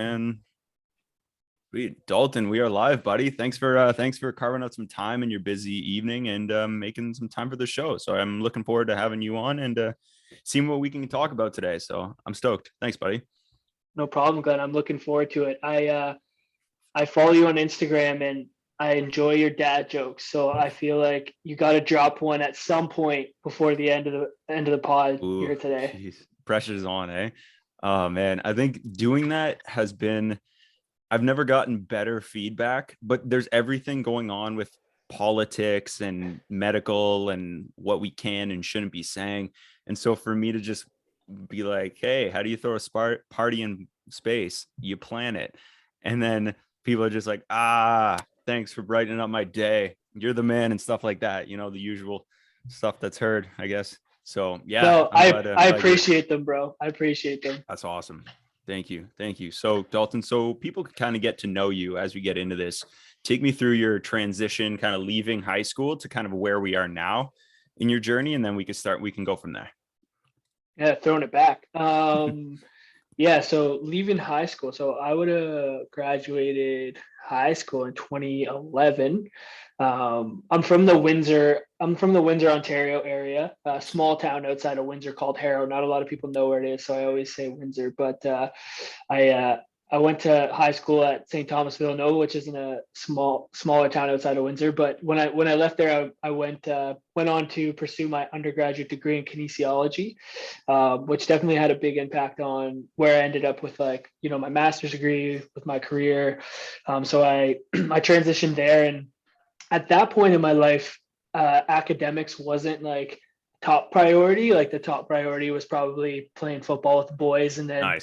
And Dalton, we are live, buddy. Thanks for carving out some time in your busy evening and making some time for the show. So I'm looking forward to having you on and seeing what we can talk about today. So I'm stoked. Thanks, buddy. No problem, Glenn. I'm looking forward to it. I follow you on Instagram and I enjoy your dad jokes. So I feel like you got to drop one at some point before the end of the pod here today. Geez. Pressure's on, eh? Oh man, I think doing that has been. I've never gotten better feedback, but there's everything going on with politics and medical and what we can and shouldn't be saying. And so for me to just be like, hey, how do you throw a party in space? You plan it. And then people are just like, thanks for brightening up my day. You're the man and stuff like that. You know, the usual stuff that's heard, I guess. So yeah, no, I appreciate them, bro. I appreciate them. That's awesome. Thank you. So Dalton, so people can kind of get to know you as we get into this. Take me through your transition, kind of leaving high school to kind of where we are now in your journey, and then we can go from there. Yeah, throwing it back. Yeah, so leaving high school. So I would have graduated high school in 2011. I'm from the Windsor, Ontario area, a small town outside of Windsor called Harrow. Not a lot of people know where it is, so I always say Windsor. But I went to high school at St. Thomas Villanova, which is in a smaller town outside of Windsor. But when I left there, I went on to pursue my undergraduate degree in kinesiology, which definitely had a big impact on where I ended up with my master's degree, with my career. So I transitioned there, and at that point in my life, academics wasn't like top priority. Like the top priority was probably playing football with the boys, and then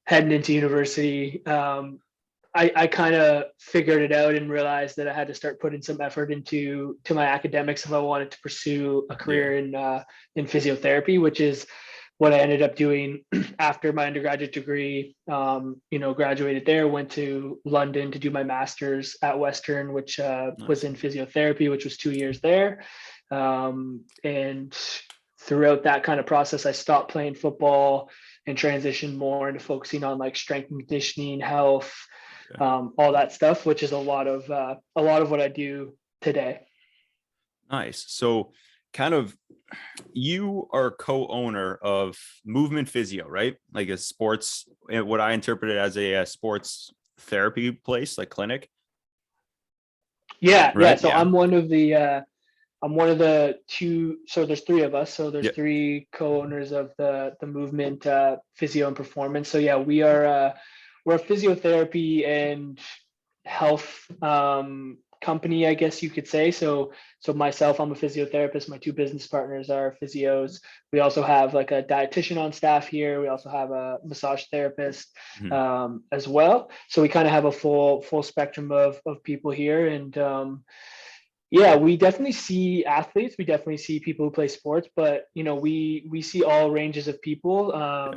heading into university. I kind of figured it out and realized that I had to start putting some effort into my academics if I wanted to pursue a career in physiotherapy, which is what I ended up doing after my undergraduate degree. Graduated there, went to London to do my master's at Western, which was in physiotherapy, which was 2 years there. And throughout that kind of process, I stopped playing football and transitioned more into focusing on like strength and conditioning, health, all that stuff, which is a lot of what I do today. Nice. So kind of you are co-owner of Movement Physio, right? Like a sports, what I interpreted as a sports therapy place, like clinic. Yeah. Right? Yeah. So I'm one of the two. So there's three of us. So there's three co-owners of the Movement Physio and Performance. So yeah, we're a physiotherapy and health company, I guess you could say. So myself, I'm a physiotherapist. My two business partners are physios. We also have like a dietitian on staff here. We also have a massage therapist as well. So we kind of have a full spectrum of people here. And we definitely see athletes. We definitely see people who play sports, but we see all ranges of people.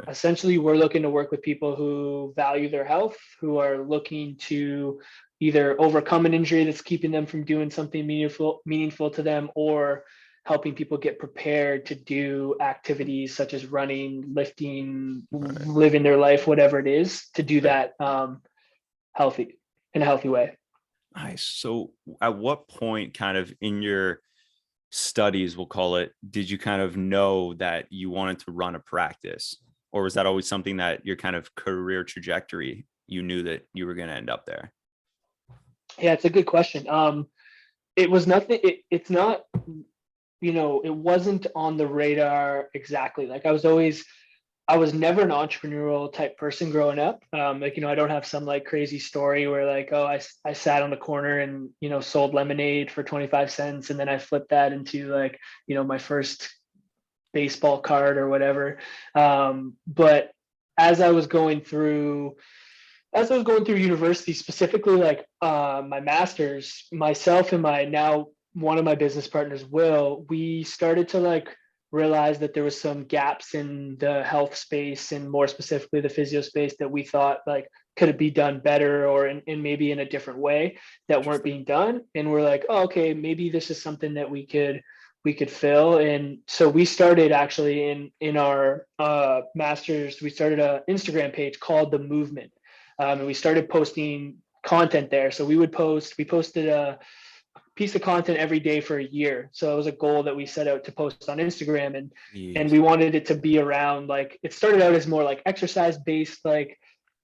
Essentially, we're looking to work with people who value their health, who are looking to either overcome an injury that's keeping them from doing something meaningful to them, or helping people get prepared to do activities such as running, lifting, living their life, whatever it is, to do that in a healthy way. Nice. So at what point kind of in your studies, we'll call it, did you kind of know that you wanted to run a practice? Or was that always something that your kind of career trajectory, you knew that you were going to end up there? Yeah, it's a good question. It was nothing. It's not, it wasn't on the radar exactly. Like I was never an entrepreneurial type person growing up. I don't have some like crazy story where like, I sat on the corner and, sold lemonade for 25 cents. And then I flipped that into like, my first baseball card or whatever. But as I was going through university, specifically like my master's, myself and one of my business partners, Will, we started to like realize that there was some gaps in the health space, and more specifically the physio space, that we thought like could it be done better or in maybe in a different way that weren't being done. And we're like, oh, okay, maybe this is something that we could fill. And so we started actually in our masters, we started an Instagram page called The Movement. And we started posting content there. So we posted a piece of content every day for a year. So it was a goal that we set out to post on Instagram, and Jeez. we wanted it to be around, like, it started out as more like exercise based like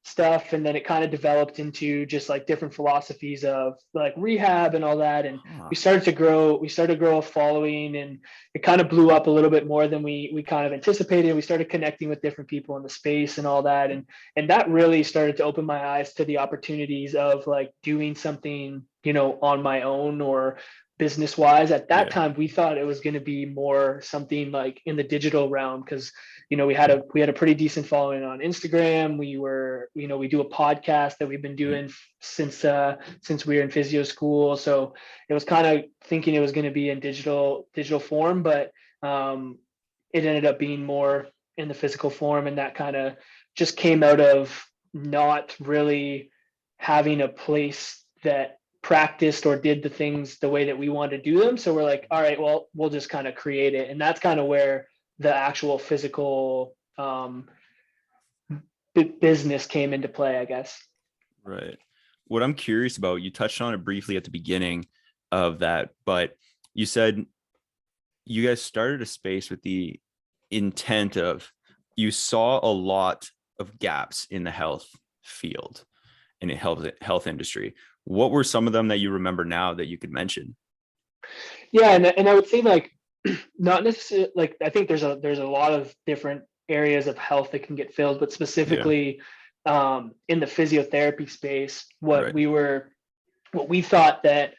stuff, and then it kind of developed into just like different philosophies of like rehab and all that. And Huh. we started to grow a following, and it kind of blew up a little bit more than we kind of anticipated. We started connecting with different people in the space and all that, and that really started to open my eyes to the opportunities of like doing something, on my own or business wise. At that Yeah. time, we thought it was going to be more something like in the digital realm, because we had a pretty decent following on Instagram. We do a podcast that we've been Mm. doing since we were in physio school. So it was kind of thinking it was going to be in digital form, but it ended up being more in the physical form, and that kind of just came out of not really having a place that practiced or did the things the way that we wanted to do them. So we're like, all right, well, we'll just kind of create it. And that's kind of where the actual physical business came into play, I guess. Right. What I'm curious about, you touched on it briefly at the beginning of that, but you said you guys started a space with the intent of, you saw a lot of gaps in the health field and in health industry. What were some of them that you remember now that you could mention? Yeah, and I would say like not necessarily like, I think there's a lot of different areas of health that can get filled, but Yeah. specifically in the physiotherapy space, Right. what we thought that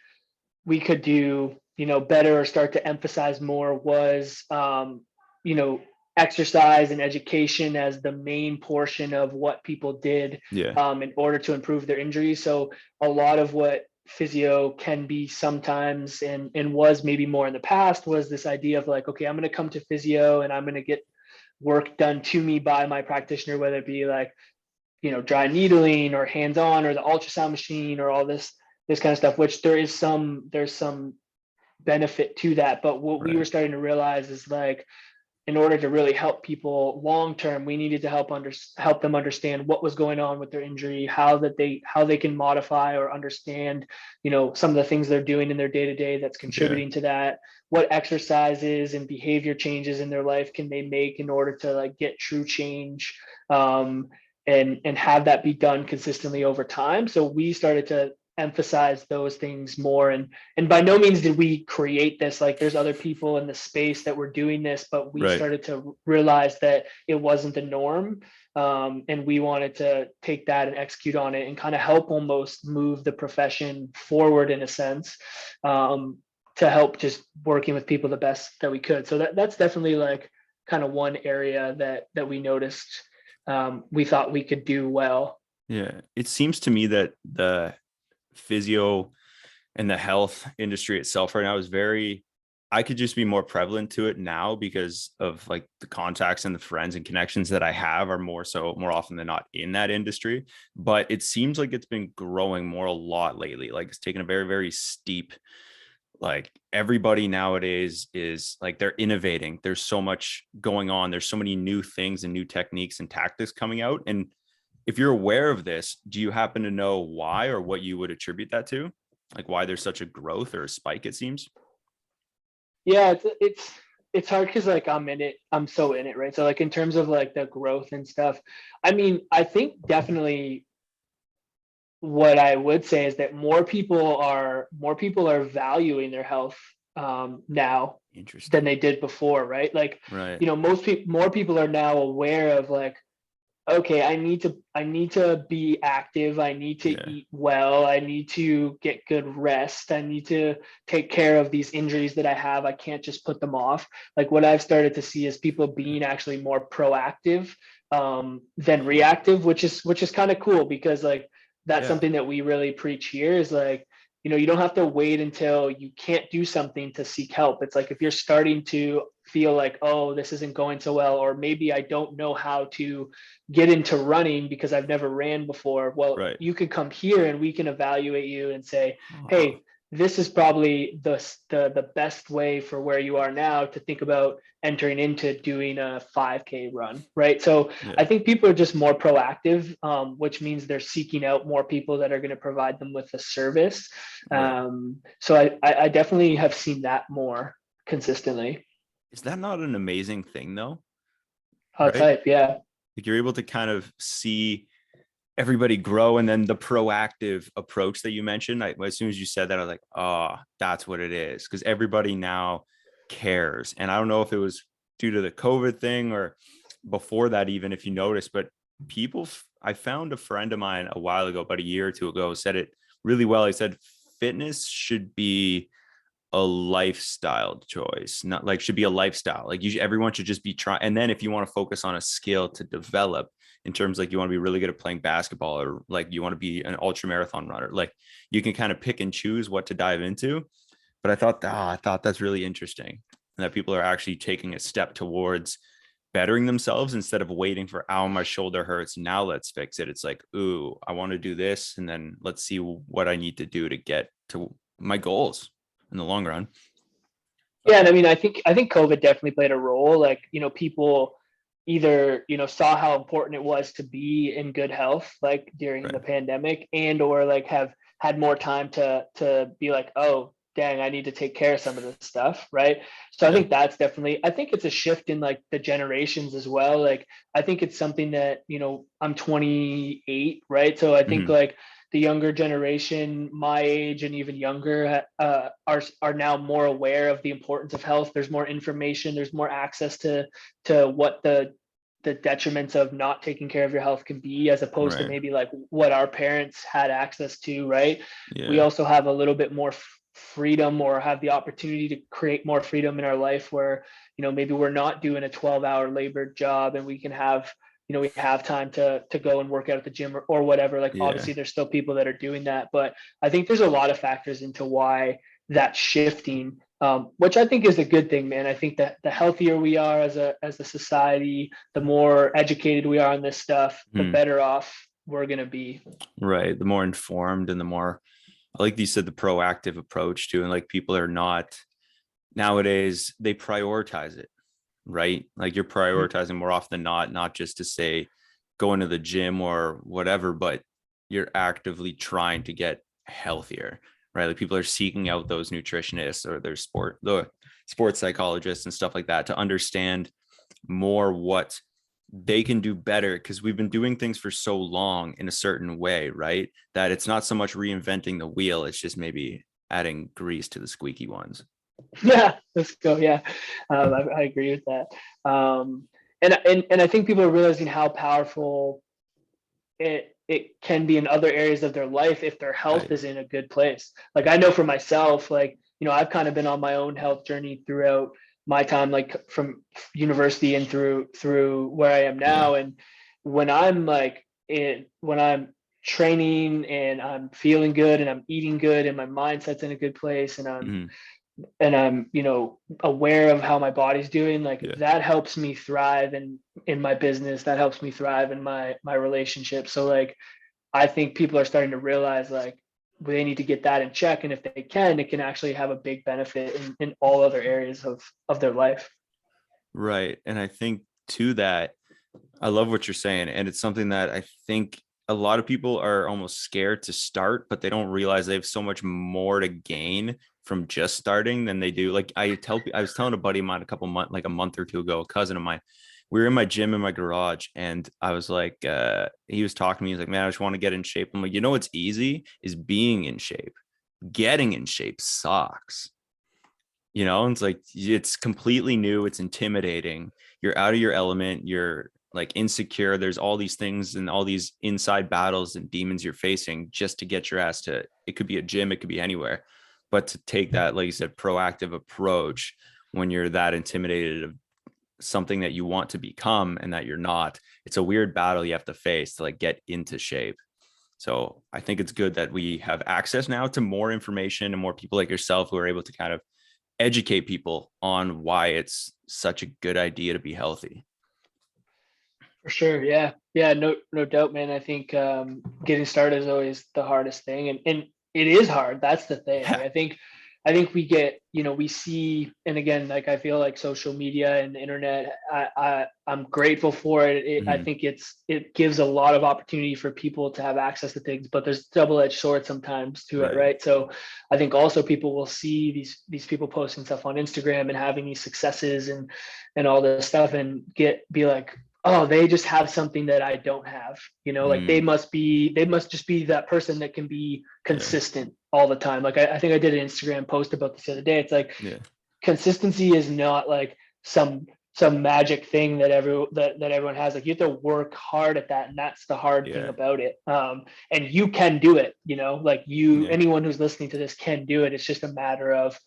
we could do, better or start to emphasize more was, you know, exercise and education as the main portion of what people did Yeah. in order to improve their injuries. So a lot of what physio can be sometimes, and was maybe more in the past, was this idea of like, okay, I'm going to come to physio and I'm going to get work done to me by my practitioner, whether it be like, dry needling or hands-on or the ultrasound machine or all this kind of stuff, which there's some benefit to that. But what we were Right. starting to realize is like, in order to really help people long term, we needed to help them understand what was going on with their injury, how they can modify or understand, some of the things they're doing in their day to day that's Yeah. contributing to that. What exercises and behavior changes in their life can they make in order to like get true change, and have that be done consistently over time. So we started to emphasize those things more, and by no means did we create this. Like, there's other people in the space that were doing this, but we Right. started to realize that it wasn't the norm, and we wanted to take that and execute on it and kind of help almost move the profession forward in a sense, to help just working with people the best that we could. So that's definitely like kind of one area that we noticed, we thought we could do well. Yeah. It seems to me that the physio and the health industry itself right now is very, I could just be more prevalent to it now because of like the contacts and the friends and connections that I have are more often than not in that industry. But it seems like it's been growing more a lot lately. Like it's taken a very, very steep, like everybody nowadays is like, they're innovating. There's so much going on. There's so many new things and new techniques and tactics coming out. And if you're aware of this, do you happen to know why or what you would attribute that to? Like why there's such a growth or a spike, it seems? Yeah, it's hard because like I'm so in it, right? So like in terms of like the growth and stuff, I mean, I think definitely what I would say is that more people are valuing their health now than Interesting. they did before, right? Like, Right. more people are now aware of like, okay, I need to be active, I need to Yeah. eat well, I need to get good rest, I need to take care of these injuries that I have, I can't just put them off. Like, what I've started to see is people being actually more proactive, than Huh. reactive, which is kind of cool, because like that's Yeah. something that we really preach here is like, you don't have to wait until you can't do something to seek help. It's like, if you're starting to feel like, oh, this isn't going so well, or maybe I don't know how to get into running because I've never ran before. Well, Right. you can come here and we can evaluate you and say, Huh. hey, this is probably the best way for where you are now to think about entering into doing a 5K run, right? So Yeah. I think people are just more proactive, which means they're seeking out more people that are going to provide them with a service. Right. So I definitely have seen that more consistently. Is that not an amazing thing though? How Right? type, yeah. Like you're able to kind of see everybody grow, and then the proactive approach that you mentioned, as soon as you said that, I was like, oh, that's what it is, because everybody now cares. And I don't know if it was due to the COVID thing or before that, even if you noticed, but people, I found a friend of mine a while ago, about a year or two ago, said it really well. He said fitness should be a lifestyle choice, not like should be a lifestyle. Like everyone should just be trying. And then if you want to focus on a skill to develop, in terms like you want to be really good at playing basketball, or like you want to be an ultra marathon runner, like you can kind of pick and choose what to dive into. But I thought that's really interesting, and that people are actually taking a step towards bettering themselves instead of waiting for, oh, my shoulder hurts, now let's fix it. It's like, ooh, I want to do this, and then let's see what I need to do to get to my goals in the long run. Yeah, and I mean, I think COVID definitely played a role. Like, people either, saw how important it was to be in good health, like during Right. the pandemic, and or like have had more time to be like, oh, dang, I need to take care of some of this stuff, right? So I Yeah. think that's definitely, I think it's a shift in like the generations as well. Like, I think it's something that, I'm 28, right? So I think Mhm. like the younger generation, my age and even younger, are now more aware of the importance of health. There's more information. There's more access to what the detriments of not taking care of your health can be, as opposed to Right. maybe like what our parents had access to. Right. We Yeah. also have a little bit more freedom, or have the opportunity to create more freedom in our life, where maybe we're not doing a 12-hour labor job, and we can have we have time to go and work out at the gym, or whatever. Like, Yeah. obviously there's still people that are doing that, but I think there's a lot of factors into why that's shifting, which I think is a good thing, man. I think that the healthier we are as a society, the more educated we are on this stuff, the Hmm. better off we're going to be. Right. The more informed and the more, like you said, the proactive approach to, and like people are not, nowadays they prioritize it, right? Like you're prioritizing more often than not just to say go into the gym or whatever, but you're actively trying to get healthier, right? Like people are seeking out those nutritionists or the sports psychologists and stuff like that to understand more what they can do better, because we've been doing things for so long in a certain way, right? That it's not so much reinventing the wheel, it's just maybe adding grease to the squeaky ones. Yeah, let's go. Yeah, I agree with that. And I think people are realizing how powerful it can be in other areas of their life if their health Right. is in a good place. Like, I know for myself, like, I've kind of been on my own health journey throughout my time, like from university and through where I am Yeah. now. And when I'm training and I'm feeling good and I'm eating good and my mindset's in a good place, and I'm Mhm. and I'm, aware of how my body's doing, like Yeah. that helps me thrive in my business, that helps me thrive in my relationship. So like, I think people are starting to realize like they need to get that in check. And if they can, it can actually have a big benefit in all other areas of their life. Right. And I think to that, I love what you're saying. And it's something that I think a lot of people are almost scared to start, but they don't realize they have so much more to gain from just starting than they do. Like I was telling a buddy of mine like a month or two ago, a cousin of mine, we were in my gym in my garage, and I was like, he was talking to me. He's like, man, I just want to get in shape. I'm like, what's easy is being in shape. Getting in shape sucks. It's like it's completely new, it's intimidating, you're out of your element, you're like insecure, there's all these things and all these inside battles and demons you're facing just to get your ass to, it could be a gym, it could be anywhere, but to take that, like you said, proactive approach when you're that intimidated of something that you want to become and that you're not, it's a weird battle you have to face to like get into shape. So I think it's good that we have access now to more information and more people like yourself who are able to kind of educate people on why it's such a good idea to be healthy. For sure. Yeah. Yeah. No doubt, man. I think getting started is always the hardest thing. And it is hard. That's the thing. Yeah. I think we get, we see, and again, like I feel like social media and the internet, I'm grateful for it. I Mhm. think it gives a lot of opportunity for people to have access to things, but there's double-edged sword sometimes to it, Right. right? So I think also people will see these people posting stuff on Instagram and having these successes and all this stuff and be like, oh, they just have something that I don't have, like Mm. they must just be that person that can be Yeah. consistent all the time. Like I think I did an Instagram post about this the other day. It's like Yeah. consistency is not like some magic thing that everyone has. Like you have to work hard at that, and that's the hard thing Yeah. about it. And you can do it, like Yeah. anyone who's listening to this can do it. It's just a matter of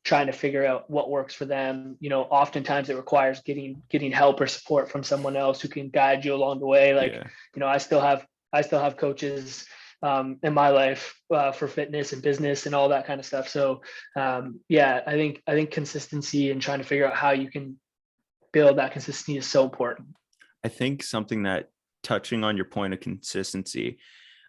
trying to figure out what works for them. Oftentimes it requires getting help or support from someone else who can guide you along the way. Like, Yeah. I still have coaches in my life for fitness and business and all that kind of stuff. So yeah, I think consistency and trying to figure out how you can build that consistency is so important. I think something that, touching on your point of consistency,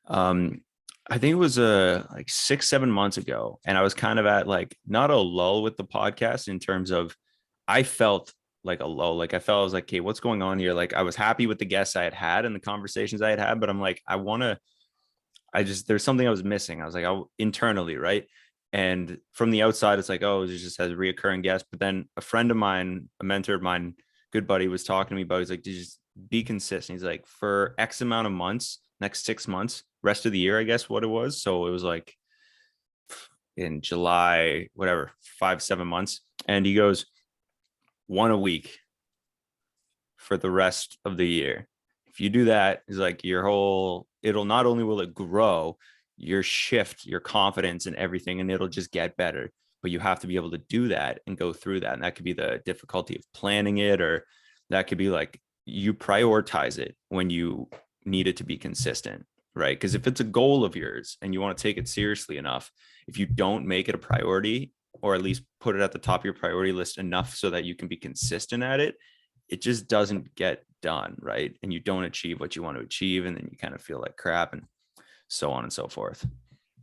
um, I think it was like 6-7 months ago, and I was kind of at like not a lull with the podcast in terms of I felt like a lull. Like I felt I was like, okay, what's going on here? Like I was happy with the guests I had had and the conversations I had had, but I'm like, there's something I was missing. I was like, internally, right? And from the outside, it's like, oh, it just has a reoccurring guest. But then a friend of mine, a mentor of mine, good buddy, was talking to me about, he's like, just be consistent. He's like, for X amount of months, next 6 months, rest of the year, I guess what it was. So it was like in July, whatever, 5-7 months. And he goes, one a week for the rest of the year. If you do that, is like it'll not only will it grow, your shift, your confidence and everything, and it'll just get better. But you have to be able to do that and go through that. And that could be the difficulty of planning it, or that could be like you prioritize it when you need it to be consistent, right? Because if it's a goal of yours and you want to take it seriously enough, if you don't make it a priority, or at least put it at the top of your priority list enough so that you can be consistent at it, it just doesn't get done, right? And you don't achieve what you want to achieve, and then you kind of feel like crap, and so on and so forth.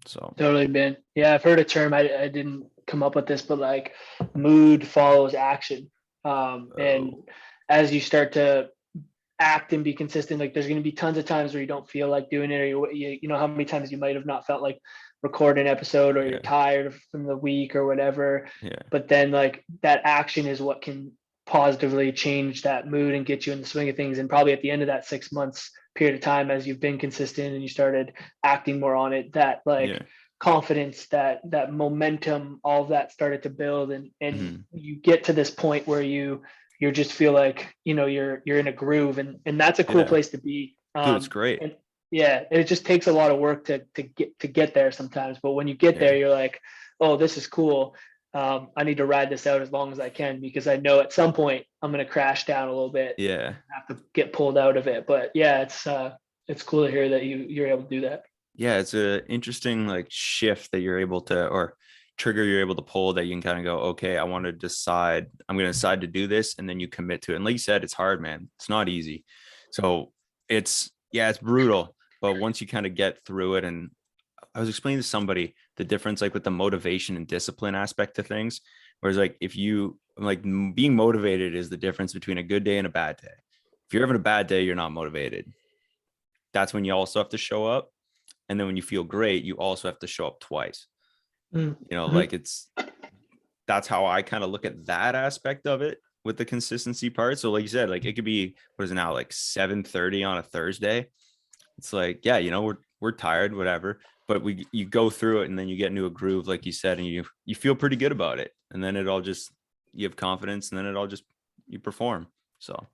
So Totally, man. Yeah, I've heard a term. I didn't come up with this, but like mood follows action. And as you start to act and be consistent, like there's going to be tons of times where you don't feel like doing it, or you know how many times you might have not felt like recording an episode, or you're yeah, tired from the week or whatever. yeah, But then like that action is what can positively change that mood and get you in the swing of things. And probably at the end of that 6 months period of time, as you've been consistent and you started acting more on it, that like yeah. confidence, that momentum, all of that started to build, and Mhm. you get to this point where you just feel like you're in a groove, and that's a cool Yeah, place to be. dude, it's great. And yeah, it just takes a lot of work to get there sometimes, but when you get Yeah, there, you're like, oh, this is cool. I need to ride this out as long as I can, because I know at some point I'm going to crash down a little bit, yeah, have to get pulled out of it. But yeah, it's cool to hear that you're able to do that. yeah. It's a interesting like shift that you're able to, or trigger you're able to pull, that you can kind of go, okay, I'm going to decide to do this, and then you commit to it. And like you said, it's hard, man. It's not easy. So it's brutal, but once you kind of get through it, and I was explaining to somebody the difference, like with the motivation and discipline aspect to things. Whereas, like, if you like being motivated is the difference between a good day and a bad day. If you're having a bad day, you're not motivated. That's when you also have to show up. And then when you feel great, you also have to show up twice. Mm-hmm. Like that's how I kind of look at that aspect of it with the consistency part. So, like you said, like it could be, what is it now, like 7:30 on a Thursday. It's like, yeah, we're tired, whatever, but you go through it, and then you get into a groove, like you said, and you feel pretty good about it, and then you have confidence, and then you perform. So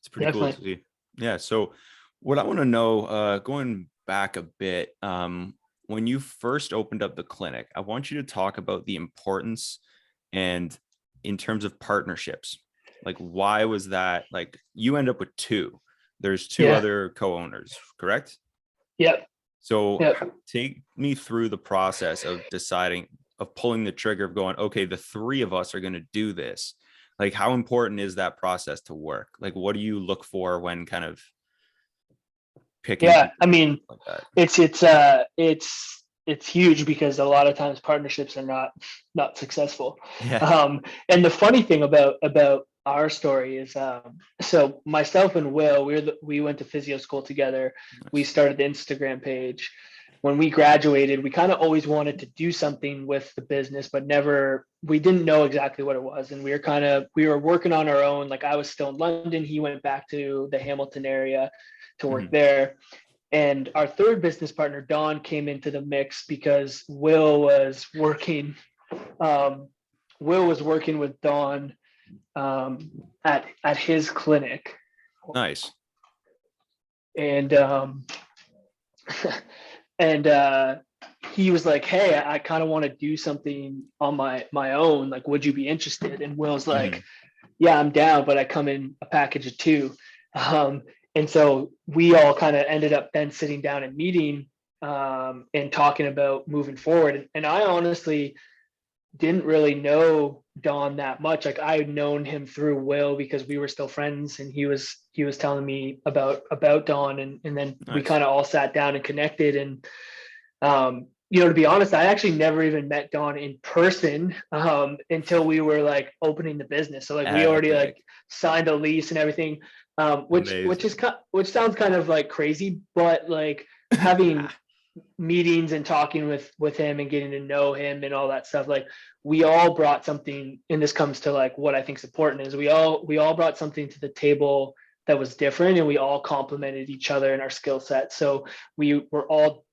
it's pretty cool to Definitely. see. Yeah. So what I want to know, going back a bit, when you first opened up the clinic, I want you to talk about the importance, and in terms of partnerships, like why was that, like you end up with two, there's two Yeah. other co-owners, correct? Yep. So Yep. take me through the process of deciding, of pulling the trigger, of going, okay, the three of us are going to do this. Like, how important is that process to work? Like, what do you look for when kind of picking Yeah. people I mean, like that? it's it's huge because a lot of times partnerships are not successful. Yeah. And the funny thing about our story is, so myself and Will, we went to physio school together. We Nice. started the Instagram page. When we graduated, we kind of always wanted to do something with the business, but we didn't know exactly what it was. And we were working on our own. Like, I was still in London. He went back to the Hamilton area to work there. And our third business partner, Don, came into the mix because Will was working with Don at his clinic. Nice. And and he was like, "Hey, I kind of want to do something on my own. Like, would you be interested?" And Will's like, "Yeah, I'm down, but I come in a package of two." And so we all kind of ended up then sitting down and meeting and talking about moving forward. And I honestly didn't really know Don that much. Like, I had known him through Will because we were still friends, and he was telling me about Don, and then we Nice. kind of all sat down and connected. And to be honest, I actually never even met Don in person until we were like opening the business. So like we already Epic. like signed a lease and everything, which Amazing. which sounds kind of like crazy, but like having meetings and talking with him and getting to know him and all that stuff, like we all brought something. And this comes to like what I think is important is we all brought something to the table that was different, and we all complemented each other in our skill set. So we're all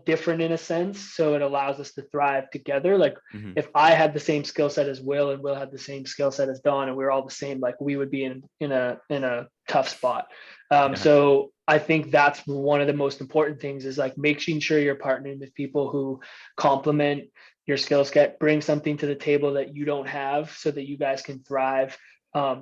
different in a sense, so it allows us to thrive together. Like if I had the same skill set as Will and Will had the same skill set as Don, and we were all the same, like we would be in a tough spot. Yeah. So I think that's one of the most important things is like making sure you're partnering with people who complement your skill set, bring something to the table that you don't have, so that you guys can thrive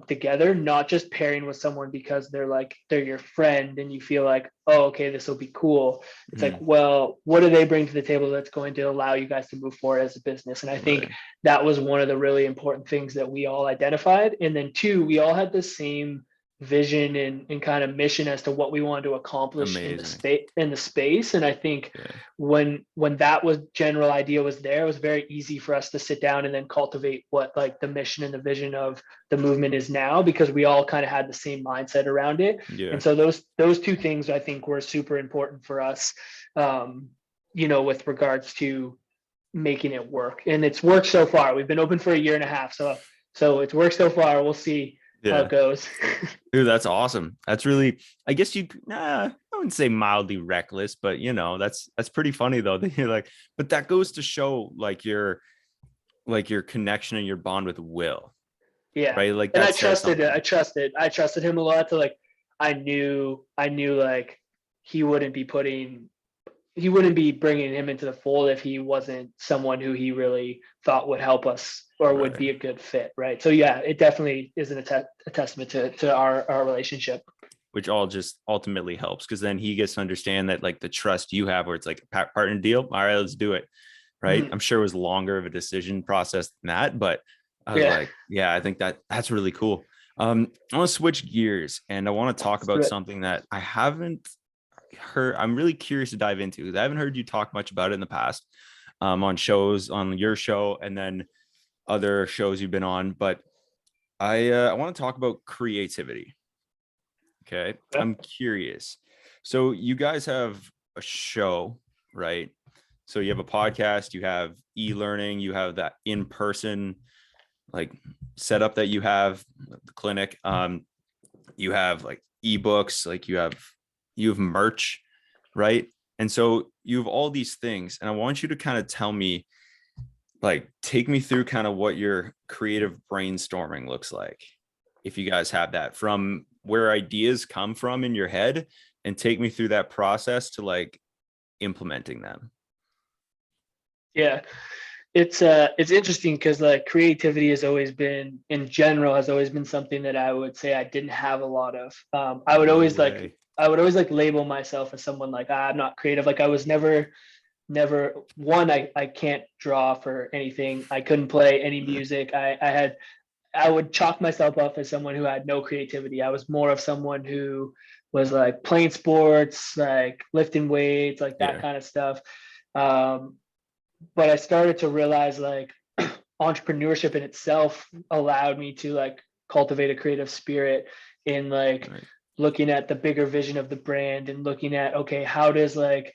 together, not just pairing with someone because they're your friend and you feel like, oh, okay, this will be cool. It's like, well, what do they bring to the table that's going to allow you guys to move forward as a business? And I think that was one of the really important things that we all identified. And then two, we all had the same vision and kind of mission as to what we wanted to accomplish in the space. And I think when that was general idea was there, it was very easy for us to sit down and then cultivate what like the mission and the vision of the movement is now, because we all kind of had the same mindset around it. And so those two things I think were super important for us, with regards to making it work. And it's worked so far. We've been open for a year and a half, so it's worked so far. We'll see how it goes. Dude, that's awesome. That's really, I guess I wouldn't say mildly reckless, but that's pretty funny though. That you're like, but that goes to show like your connection and your bond with Will. Yeah. Right. Like, and that I trusted him a lot to like, I knew like he wouldn't be bringing him into the fold if he wasn't someone who he really thought would help us or would be a good fit. Right. So yeah, it definitely is a testament to our relationship. Which all just ultimately helps, because then he gets to understand that like the trust you have, where it's like a partner deal. All right, let's do it. Right. I'm sure it was longer of a decision process than that, but I was like, yeah, I think that's really cool. I want to switch gears and I want to talk about something that I haven't heard. I'm really curious to dive into, because I haven't heard you talk much about it in the past, on shows, on your show, and then other shows you've been on. But I want to talk about creativity. Okay. I'm curious. So you guys have a show, right? So you have a podcast, you have e-learning, you have that in-person like setup that you have the clinic. You have like ebooks, like you have merch, right? And so you have all these things, and I want you to kind of tell me, like, take me through kind of what your creative brainstorming looks like, if you guys have that, from where ideas come from in your head, and take me through that process to like implementing them. Yeah. It's interesting because like creativity has always been something that I would say I didn't have a lot of. I would always like label myself as someone like, I'm not creative. Like I was never one, I can't draw for anything. I couldn't play any music. I would chalk myself up as someone who had no creativity. I was more of someone who was like playing sports, like lifting weights, like that kind of stuff. But I started to realize like entrepreneurship in itself allowed me to like cultivate a creative spirit in like Right. looking at the bigger vision of the brand and looking at, okay, how does like,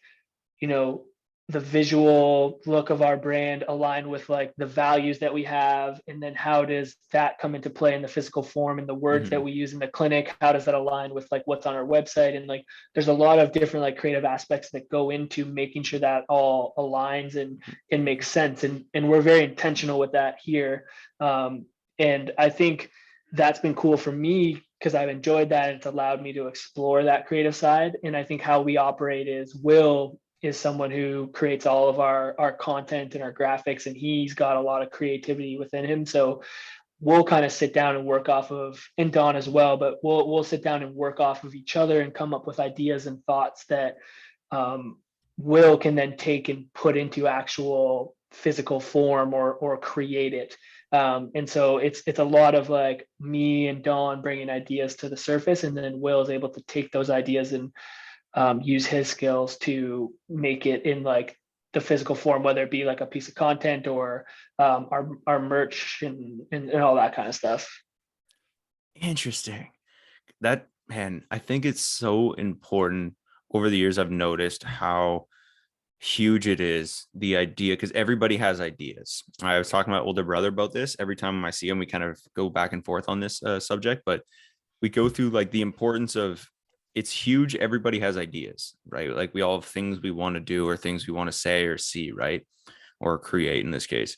you know, the visual look of our brand align with like the values that we have, and then how does that come into play in the physical form and the words that Mhm. we use in the clinic, how does that align with like what's on our website, and like there's a lot of different like creative aspects that go into making sure that all aligns and makes sense, and we're very intentional with that here. And I think that's been cool for me because I've enjoyed that and it's allowed me to explore that creative side. And I think how we operate is someone who creates all of our content and our graphics, and he's got a lot of creativity within him. So we'll kind of sit down and work off of, and Don as well, but we'll sit down and work off of each other and come up with ideas and thoughts that um, Will can then take and put into actual physical form or create it. And so it's a lot of like me and Don bringing ideas to the surface, and then Will is able to take those ideas and use his skills to make it in like the physical form, whether it be like a piece of content or our merch and all that kind of stuff. Interesting. That, man, I think it's so important. Over the years, I've noticed how huge it is, the idea, because everybody has ideas. I was talking to my older brother about this. Every time I see him, we kind of go back and forth on this subject, but we go through like the importance of, it's huge. Everybody has ideas, right? Like we all have things we want to do or things we want to say or see, right? Or create in this case.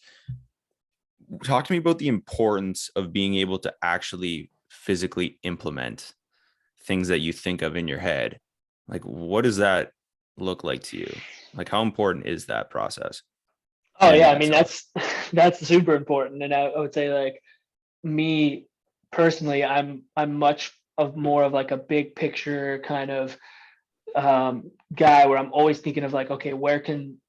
Talk to me about the importance of being able to actually physically implement things that you think of in your head. Like, what does that look like to you? Like, how important is that process Oh in and yeah, of I mean itself? that's super important, and I would say like me personally, I'm much of more of like a big picture kind of guy where I'm always thinking of like, okay, where can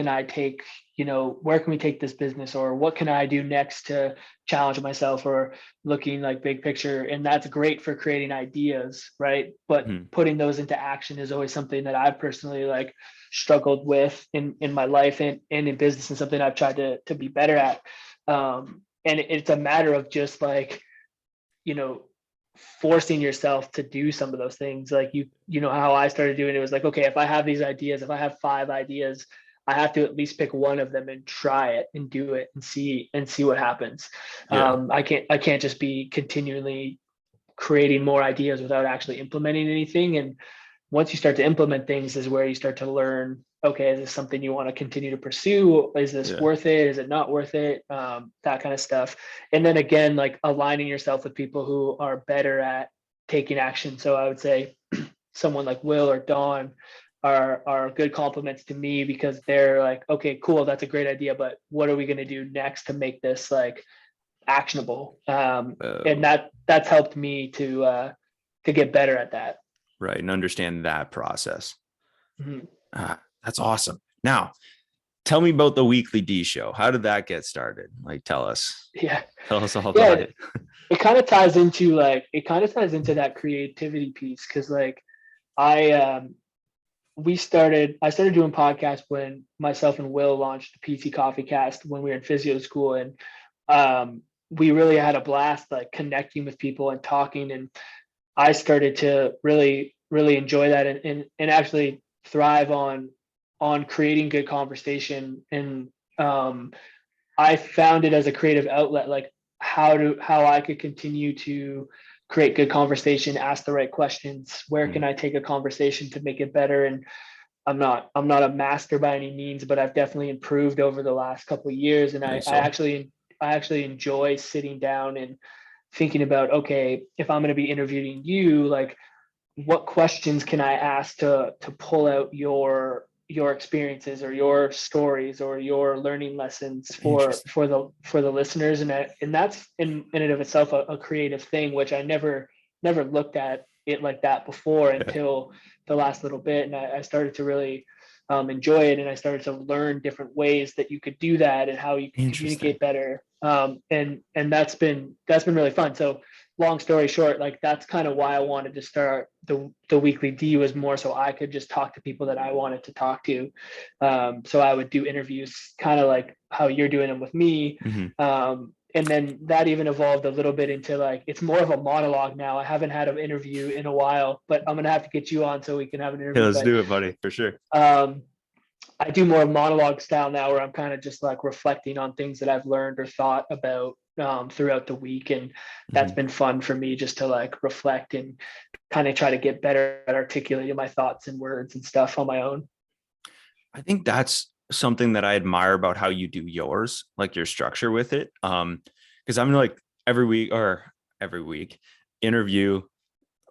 I take, where can we take this business, or what can I do next to challenge myself, or looking like big picture. And that's great for creating ideas, right? But Hmm. putting those into action is always something that I've personally like struggled with in my life and in business, and something I've tried to be better at. And it's a matter of just like, you know, forcing yourself to do some of those things. Like you know how I started doing it was like, okay, if I have these ideas, if I have 5 ideas, I have to at least pick one of them and try it and do it and see what happens. Yeah. I can't just be continually creating more ideas without actually implementing anything. And once you start to implement things is where you start to learn, okay, is this something you want to continue to pursue? Is this Yeah. worth it? Is it not worth it? That kind of stuff. And then again, like aligning yourself with people who are better at taking action. So I would say someone like Will or Dawn are good compliments to me, because they're like, okay, cool, that's a great idea, but what are we going to do next to make this like actionable? And Oh, that's helped me to get better at that. right. And understand that process. Mhm. That's awesome. Now, tell me about the weekly D show. How did that get started? Like, Yeah, tell us all yeah. about it. It kind of ties into like it kind of ties into that creativity piece, because like I I started doing podcasts when myself and Will launched the PT Coffee Cast when we were in physio school, and we really had a blast like connecting with people and talking, and I started to really enjoy that, and actually thrive on creating good conversation. And um, I found it as a creative outlet, like how I could continue to create good conversation, ask the right questions. Where Hmm. can I take a conversation to make it better? And I'm not a master by any means, but I've definitely improved over the last couple of years. And I I, think I so. actually I actually enjoy sitting down and thinking about, okay, if I'm going to be interviewing you, like what questions can I ask to pull out your experiences or your stories or your learning lessons for Interesting. for the listeners. And that's in and of itself a creative thing, which I never looked at it like that before Yeah. until the last little bit. And I started to really enjoy it, and I started to learn different ways that you could do that and how you could Interesting. communicate better. And that's been really fun. So long story short, like that's kind of why I wanted to start the weekly D, was more so I could just talk to people that I wanted to talk to. So I would do interviews kind of like how you're doing them with me. Mhm. And then that even evolved a little bit into like, it's more of a monologue now. I haven't had an interview in a while, but I'm going to have to get you on so we can have an Yeah, interview. let's But do it, buddy, for sure. I do more monologue style now, where I'm kind of just like reflecting on things that I've learned or thought about throughout the week. And that's Mhm. been fun for me, just to like reflect and kind of try to get better at articulating my thoughts and words and stuff on my own. I think that's something that I admire about how you do yours, like your structure with it. Because I'm like every week interview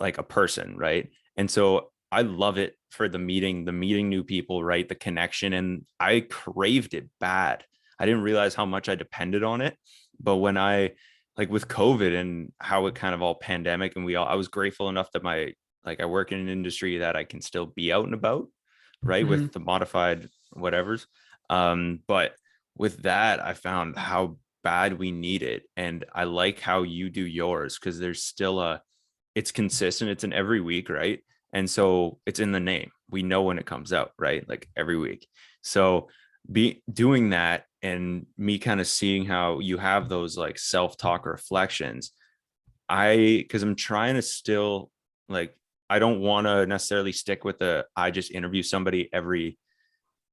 like a person, right? And so I love it for the meeting new people, right? The connection. And I craved it bad. I didn't realize how much I depended on it. But when I like with COVID and how it kind of all pandemic and I was grateful enough that I work in an industry that I can still be out and about, right? Mm-hmm. With the modified whatevers. But with that, I found how bad we need it. And I like how you do yours, because there's still it's consistent. It's in every week, right? And so it's in the name. We know when it comes out, right? Like every week. So be doing that and me kind of seeing how you have those like self-talk reflections. Because I'm trying to still like, I don't want to necessarily stick with I just interview somebody every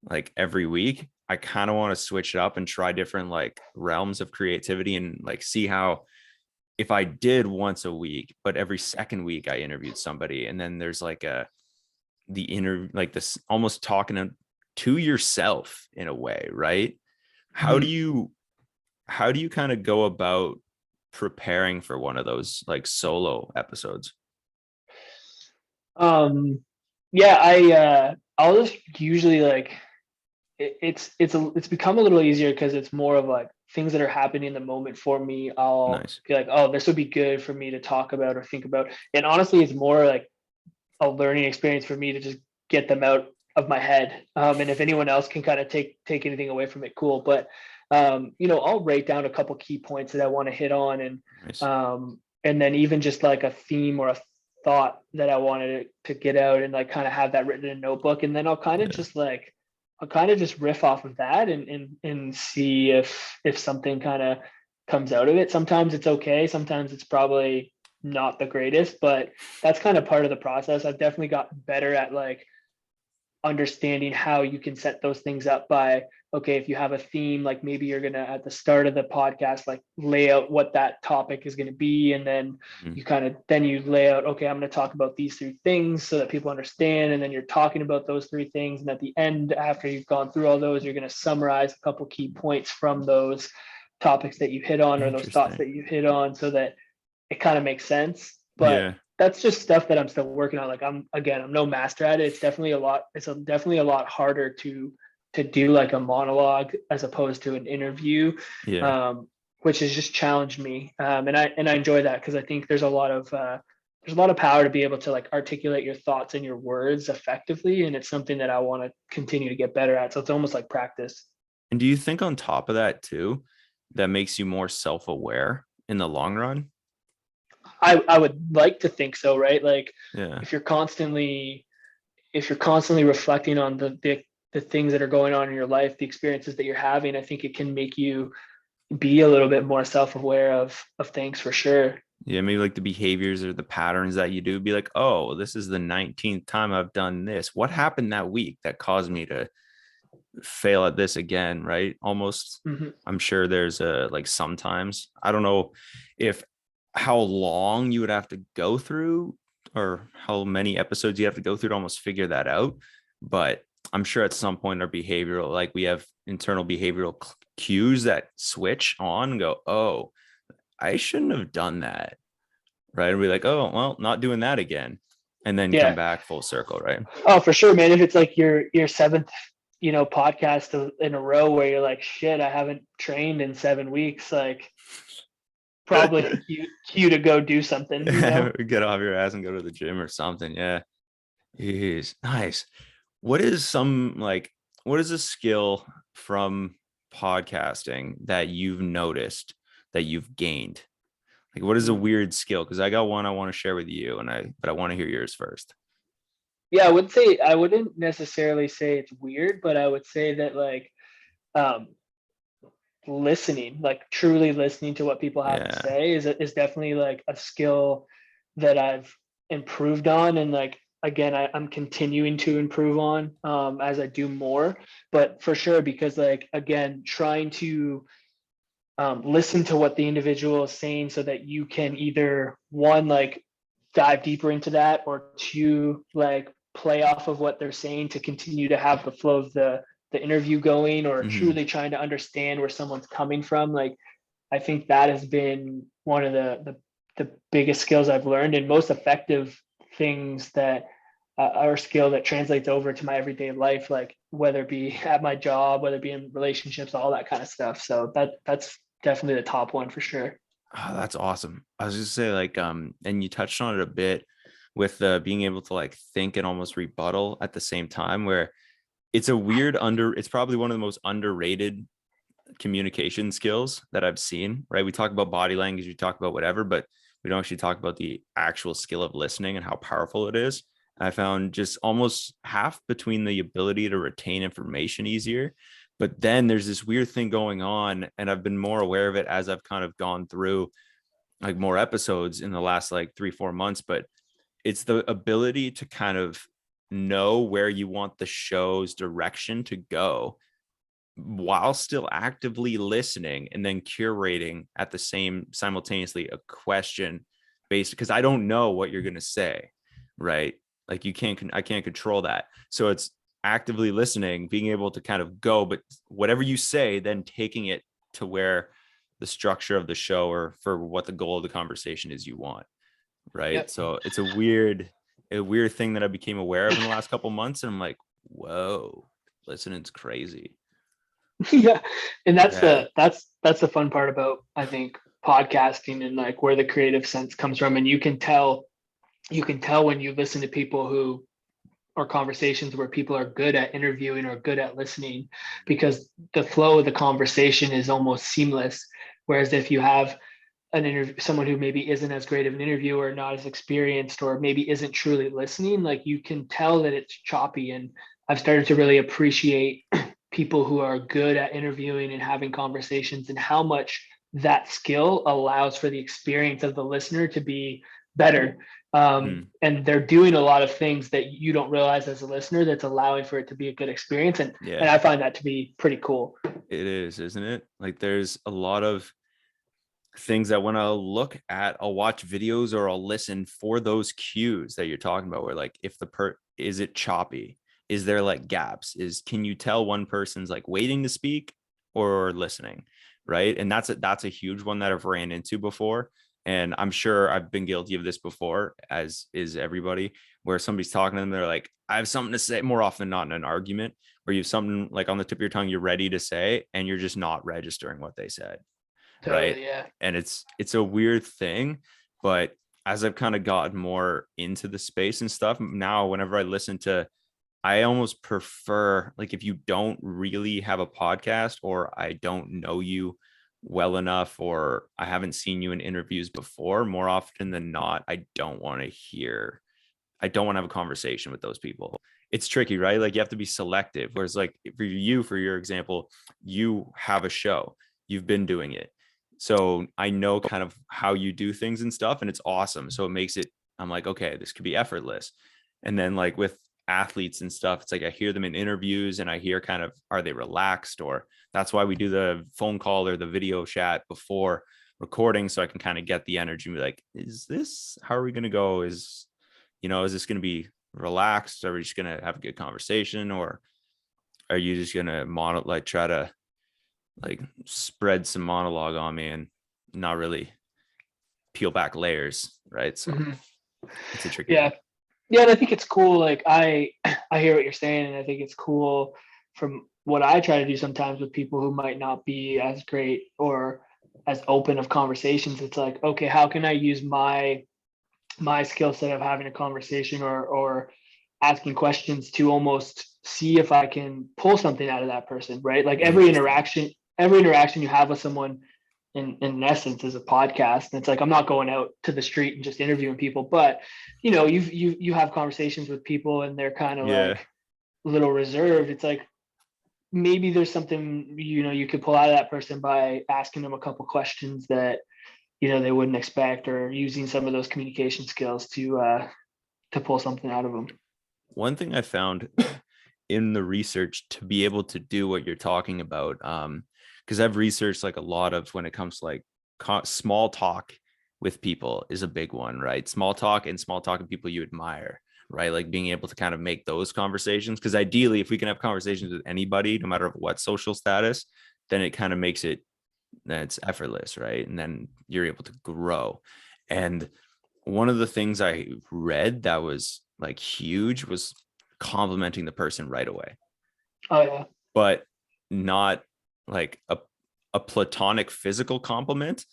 week. I kind of want to switch it up and try different like realms of creativity and like see how, if I did once a week, but every second week I interviewed somebody, and then there's like the inner, like this almost talking to yourself in a way, right? How do Mm-hmm. you kind of go about preparing for one of those like solo episodes? Yeah, I'll just usually like it's become a little easier because it's more of like things that are happening in the moment for me. I'll Nice. be like, oh, this would be good for me to talk about or think about. And honestly, it's more like a learning experience for me to just get them out of my head. And if anyone else can kind of take anything away from it, cool. But I'll write down a couple key points that I want to hit on, Nice. and then even just like a theme or a thought that I wanted to get out, and like kind of have that written in a notebook, and then Yeah. I'll kind of just riff off of that, and see if something kind of comes out of it. Sometimes it's okay. Sometimes it's probably not the greatest, but that's kind of part of the process. I've definitely gotten better at like understanding how you can set those things up by, okay, if you have a theme, like maybe you're going to at the start of the podcast like lay out what that topic is going to be, and then Mhm. you lay out, okay, I'm going to talk about these three things so that people understand, and then you're talking about those three things, and at the end, after you've gone through all those, you're going to summarize a couple key points from those topics that you hit on, or those thoughts Interesting. that you hit on, so that it kind of makes sense. But Yeah. that's just stuff that I'm still working on. Like I'm no master at it. It's definitely a lot. Definitely a lot harder to do like a monologue as opposed to an interview, Yeah. um, which has just challenged me. And I enjoy that, because I think there's a lot of power to be able to like articulate your thoughts and your words effectively, and it's something that I want to continue to get better at. So it's almost like practice. And do you think on top of that too, that makes you more self-aware in the long run? I would like to think so, right? Like Yeah. if you're constantly if you're constantly reflecting on the things that are going on in your life, the experiences that you're having, I think it can make you be a little bit more self-aware of things, for sure. Yeah, maybe like the behaviors or the patterns that you do, be like, oh, this is the 19th time I've done this. What happened that week that caused me to fail at this again? Right. Almost, Mm-hmm. I'm sure there's like sometimes, I don't know if how long you would have to go through or how many episodes you have to go through to almost figure that out. But I'm sure at some point our behavioral, like we have internal behavioral cues that switch on and go, oh, I shouldn't have done that. Right. And we're like, oh, well, not doing that again. And then come Yeah. back full circle. Right. Oh, for sure, man. If it's like your seventh, podcast in a row where you're like, shit, I haven't trained in 7 weeks, like probably a cue to go do something. Get off your ass and go to the gym or something. Yeah. Jeez. Nice. What is what is a skill from podcasting that you've noticed that you've gained? Like, what is a weird skill? Because I got one I want to share with you, but I want to hear yours first. Yeah, I wouldn't necessarily say it's weird, but I would say that like um listening, like truly listening to what people have to Yeah. say is definitely like a skill that I've improved on. And like again, I'm continuing to improve on as I do more. But for sure, because like again, trying to listen to what the individual is saying so that you can either one like dive deeper into that, or two like play off of what they're saying to continue to have the flow of the interview going, or Hmm. truly trying to understand where someone's coming from. Like I think that has been one of the biggest skills I've learned, and most effective things that are a skill that translates over to my everyday life, like whether it be at my job, whether it be in relationships, all that kind of stuff. So that's definitely the top one for sure. Oh, that's awesome. I was just say like, and you touched on it a bit with being able to like think and almost rebuttal at the same time, where it's probably one of the most underrated communication skills that I've seen, right? We talk about body language, we talk about whatever, but we don't actually talk about the actual skill of listening and how powerful it is. I found just almost half between the ability to retain information easier, but then there's this weird thing going on, and I've been more aware of it as I've kind of gone through like more episodes in the last like 3-4 months. But it's the ability to kind of know where you want the show's direction to go while still actively listening, and then curating at the same simultaneously a question based, because I don't know what you're going to say, right? Like I can't control that. So it's actively listening, being able to kind of go, but whatever you say, then taking it to where the structure of the show or for what the goal of the conversation is you want, right? Yep. So it's a weird thing that I became aware of in the last couple months, and I'm like, whoa, listening's crazy. Yeah, and Yeah. that's the fun part about, I think, podcasting, and like where the creative sense comes from. And you can tell when you listen to people who, or conversations where people are good at interviewing or good at listening, because the flow of the conversation is almost seamless. Whereas if you have an interview, someone who maybe isn't as great of an interviewer, not as experienced, or maybe isn't truly listening, like you can tell that it's choppy. And I've started to really appreciate people who are good at interviewing and having conversations, and how much that skill allows for the experience of the listener to be better. Hmm. And they're doing a lot of things that you don't realize as a listener that's allowing for it to be a good experience. And Yeah, I find that to be pretty cool. it is, isn't it? Like there's a lot of things that when I'll watch videos or I'll listen for those cues that you're talking about, where like if is it choppy? Is there like gaps? Can you tell one person's like waiting to speak or listening? Right. And that's a huge one that I've ran into before. And I'm sure I've been guilty of this before, as is everybody, where somebody's talking to them, they're like, I have something to say, more often than not in an argument, where you have something like on the tip of your tongue, you're ready to say, and you're just not registering what they said, right? Totally. Yeah. And it's a weird thing, but as I've kind of gotten more into the space and stuff now, whenever I listen to, I almost prefer, like, if you don't really have a podcast, or I don't know you well enough, or I haven't seen you in interviews before, more often than not, I don't want to have a conversation with those people. It's tricky, right? Like you have to be selective. Whereas like for your example, you have a show, you've been doing it. So I know kind of how you do things and stuff, and it's awesome. So it makes it, I'm like, okay, this could be effortless. And then like with athletes and stuff, it's like I hear them in interviews and I hear kind of, are they relaxed? Or that's why we do the phone call or the video chat before recording, so I can kind of get the energy and be like, how are we going to go? Is this going to be relaxed? Are we just going to have a good conversation? Or are you just going to try to like spread some monologue on me and not really peel back layers? Right. So Mhm. it's a tricky Yeah. one. Yeah, and I think it's cool. Like I hear what you're saying, and I think it's cool from what I try to do sometimes with people who might not be as great or as open of conversations. It's like, okay, how can I use my skill set of having a conversation, or asking questions to almost see if I can pull something out of that person, right? Like Interesting. every interaction you have with someone, in essence is a podcast. And it's like I'm not going out to the street and just interviewing people, but you have conversations with people and they're kind of Yeah. like a little reserved. It's like maybe there's something you could pull out of that person by asking them a couple questions that they wouldn't expect, or using some of those communication skills to pull something out of them. One thing I found in the research to be able to do what you're talking about, because I've researched like a lot of when it comes to like small talk with people is a big one, right? Small talk with people you admire, right? Like being able to kind of make those conversations. Because ideally, if we can have conversations with anybody, no matter what social status, then it kind of makes it that's effortless, right? And then you're able to grow. And one of the things I read that was like huge was complimenting the person right away, Oh yeah. but not like a platonic physical compliment,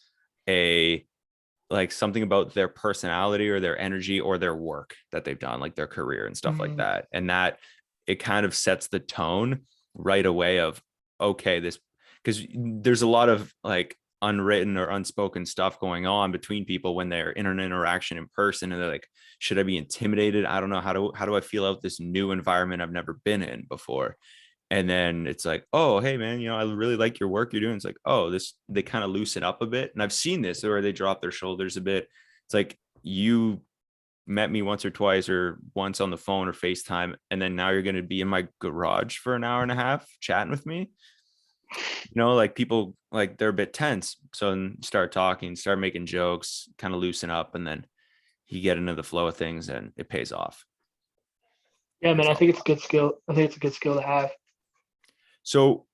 a like something about their personality or their energy or their work that they've done, like their career and stuff like Mhm. that. And that it kind of sets the tone right away of, okay, this, because there's a lot of like unwritten or unspoken stuff going on between people when they're in an interaction in person, and they're like, should I be intimidated? I don't know, how do I feel out this new environment I've never been in before? And then it's like, oh, hey man, I really like your work you're doing. It's like, oh, this, they kind of loosen up a bit. And I've seen this where they drop their shoulders a bit. It's like, you met me once or twice or once on the phone or FaceTime, and then now you're going to be in my garage for an hour and a half chatting with me. Like people, like they're a bit tense, so then start talking, start making jokes, kind of loosen up, and then you get into the flow of things and it pays off. Yeah, man, That's I all. think it's a good skill. I think it's a good skill to have. So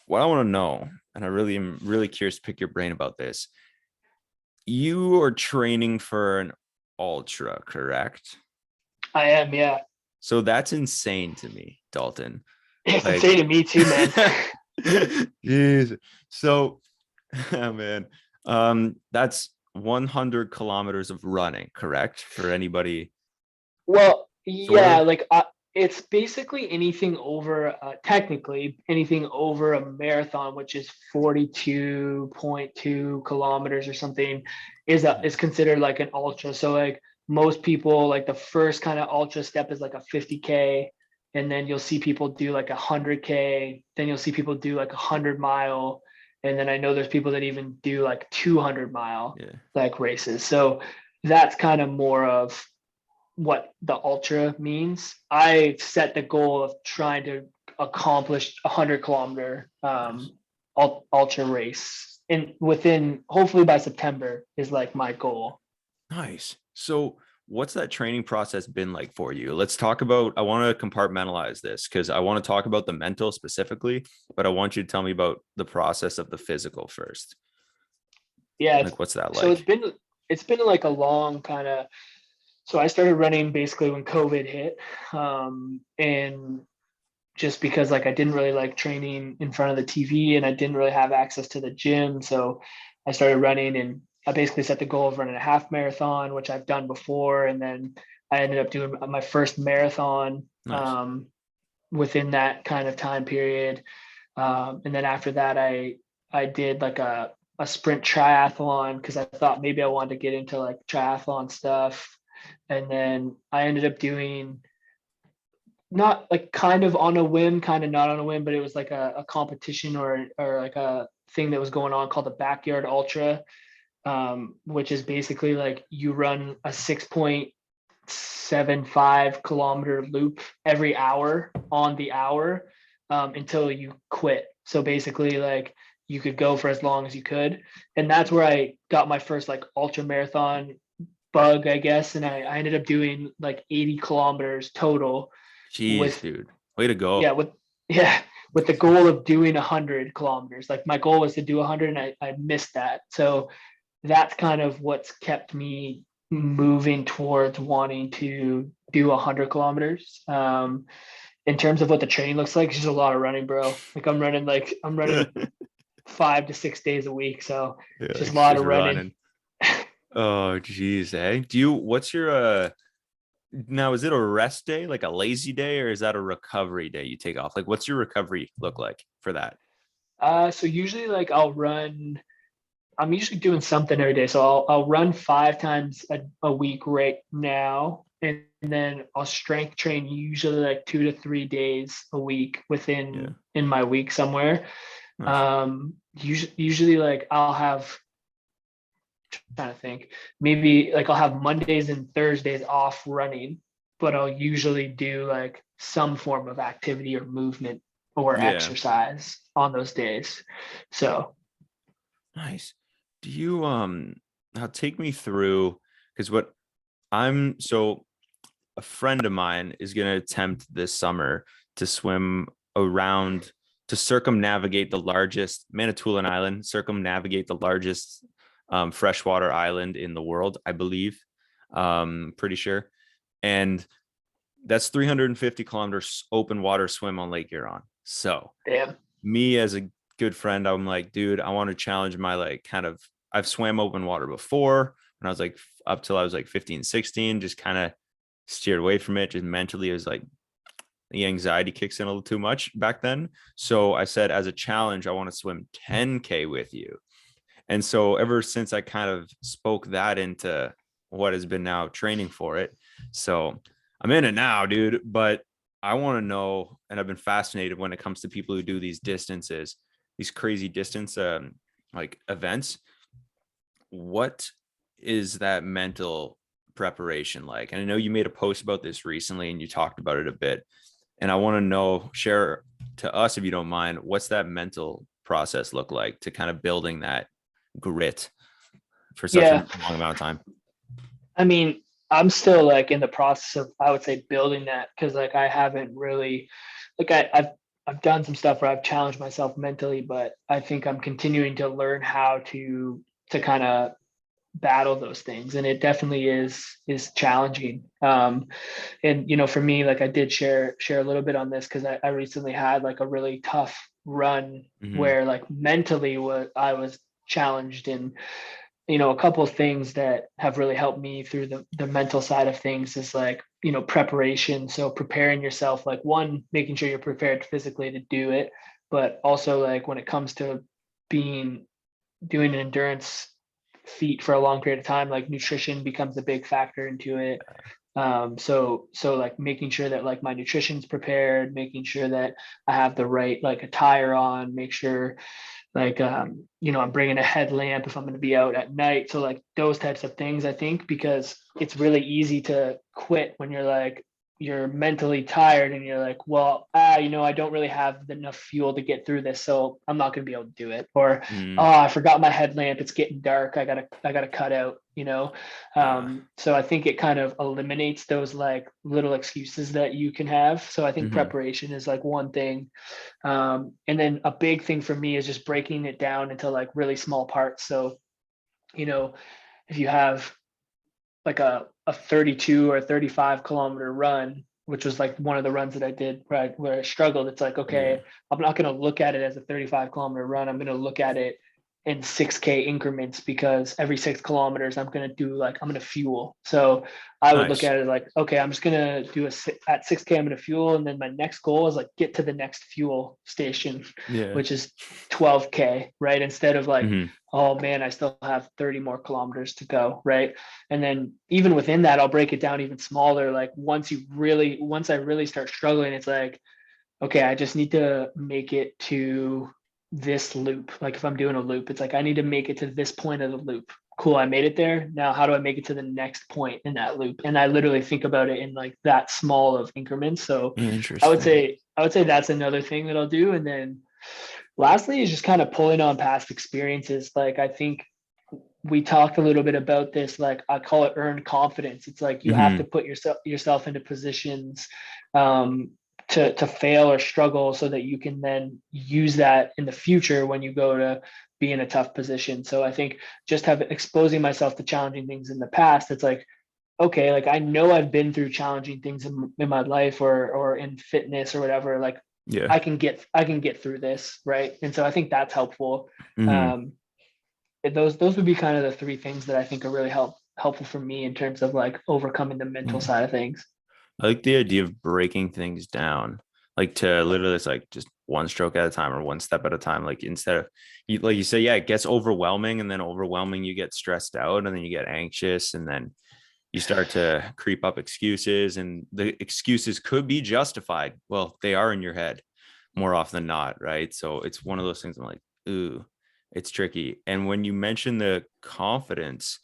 what I want to know, and I really am really curious to pick your brain about this. You are training for an ultra, correct? I am, yeah. So that's insane to me, Dalton. It's Like, insane to me too, man. jeez. So, oh, man, that's 100 kilometers of running, correct? For anybody, Well, sort yeah, of. like it's basically anything over, technically anything over a marathon, which is 42.2 kilometers or something, is considered like an ultra. So like most people, like the first kind of ultra step is like a 50K, and then you'll see people do like 100K, then you'll see people do like 100 mile, and then I know there's people that even do like 200 mile Yeah. like races. So that's kind of more of what the ultra means. I set the goal of trying to accomplish a 100 kilometer Nice. ultra race, and within, hopefully by September is like my goal. Nice. So, what's that training process been like for you? Let's talk about, I want to compartmentalize this because I want to talk about the mental specifically, but I want you to tell me about the process of the physical first. Yeah, Like, what's that so like? it's been like a long kind of, so I started running basically when COVID hit, and just because like I didn't really like training in front of the TV and I didn't really have access to the gym. So I started running, and I basically set the goal of running a half marathon, which I've done before. And then I ended up doing my first marathon Nice. within that kind of time period. And then after that, I did like a sprint triathlon because I thought maybe I wanted to get into like triathlon stuff. And then I ended up doing, not like kind of on a whim, kind of not on a whim, but it was like a competition or like a thing that was going on called the Backyard Ultra, which is basically like you run a 6.75 kilometer loop every hour on the hour, until you quit. So basically, like you could go for as long as you could, and that's where I got my first like ultra marathon bug, I guess. And I ended up doing like 80 kilometers total Jeez, with, dude. Way to yeah, go. with the goal of doing 100 kilometers. Like my goal was to do 100, and I missed that. So that's kind of what's kept me moving towards wanting to do 100 kilometers. In terms of what the training looks like, it's just a lot of running, bro. Like I'm running Yeah, 5 to 6 days a week, so it's just a like lot just of running. running. Oh, geez, eh? What's your now, is it a rest day, like a lazy day, or is that a recovery day you take off? Like, what's your recovery look like for that? So usually like I'll run. I'm usually doing something every day. So I'll run 5 times a week right now. And then I'll strength train usually like 2 to 3 days a week Yeah. in my week somewhere. Nice. Usually like I'll have, trying to think, maybe like I'll have Mondays and Thursdays off running, but I'll usually do like some form of activity or movement or Yeah. exercise on those days. So Nice. Do you now take me through, because what I'm so a friend of mine is going to attempt this summer to swim around, to circumnavigate the largest Manitoulin Island, circumnavigate the largest freshwater island in the world, I believe. Pretty sure. And that's 350 kilometers open water swim on Lake Huron. So damn. me as a good friend, I'm like, dude, I want to challenge my like kind of, I've swam open water before when I was like up till I was like 15, 16, just kind of steered away from it. Just mentally, it was like the anxiety kicks in a little too much back then. So I said, as a challenge, I want to swim 10K with you. And so ever since I kind of spoke that into what has been now training for it. So I'm in it now, dude. But I want to know, and I've been fascinated when it comes to people who do these distances, these crazy distance like events. What is that mental preparation like? And I know you made a post about this recently and you talked about it a bit. And I want to know, share to us, if you don't mind, what's that mental process look like to kind of building that grit for such a Yeah. long amount of time? I mean, I'm still like in the process of, I would say, building that, because like I haven't really, like I've done some stuff where I've challenged myself mentally, but I think I'm continuing to learn how to kind of battle those things, and it definitely is challenging. And for me, like I did share a little bit on this because I recently had like a really tough run Mm-hmm. where like mentally what I was challenged, and a couple of things that have really helped me through the mental side of things is like, preparation. So preparing yourself, like one, making sure you're prepared physically to do it, but also like when it comes to being doing an endurance feat for a long period of time, like nutrition becomes a big factor into it. So like making sure that like my nutrition's prepared, making sure that I have the right like attire on, make sure like I'm bringing a headlamp if I'm going to be out at night. So like those types of things, I think, because it's really easy to quit when you're mentally tired and you're like, well, I don't really have enough fuel to get through this, so I'm not going to be able to do it. Or, oh, Mm. I forgot my headlamp, it's getting dark, I gotta cut out. Uh, So I think it kind of eliminates those like little excuses that you can have. So I think mm-hmm. preparation is like one thing. And then a big thing for me is just breaking it down into like really small parts. So, if you have like a 32 or 35 kilometer run, which was like one of the runs that I did where I struggled, it's like, Yeah. okay, I'm not going to look at it as a 35 kilometer run. I'm going to look at it in 6K increments, because every 6 kilometers I'm going to do like, I'm going to fuel. So I would look Nice. at it like, okay, I'm just going to do at 6K, I'm going to fuel. And then my next goal is like get to the next fuel station, Yeah. which is 12K, right? Instead of like, Mm-hmm. oh man, I still have 30 more kilometers to go, right? And then even within that, I'll break it down even smaller. Like once I really start struggling, it's like, okay, I just need to make it to this loop. Like if I'm doing a loop, it's like I need to make it to this point of the loop. Cool, I made it there. Now how do I make it to the next point in that loop? And I literally think about it in like that small of increments. So I would Interesting. say I would say that's another thing that I'll do. And then lastly is just kind of pulling on past experiences. Like I think we talked a little bit about this, like I call it earned confidence. It's like you have to Mm-hmm. put yourself into positions um, to fail or struggle, so that you can then use that in the future when you go to be in a tough position. So I think just exposing myself to challenging things in the past, it's like, okay, like I know I've been through challenging things in my life or in fitness or whatever. Like Yeah. I can get through this, right? And so I think that's helpful. Mm-hmm. Um, those would be kind of the three things that I think are really helpful for me in terms of like overcoming the mental Yeah. side of things. I like the idea of breaking things down, like to literally, it's like just one stroke at a time or one step at a time. Like instead of like you say, yeah, it gets overwhelming, and then overwhelming, you get stressed out, and then you get anxious, and then you start to creep up excuses, and the excuses could be justified. Well, they are in your head more often than not, right? So it's one of those things I'm like, ooh, it's tricky. And when you mention the confidence,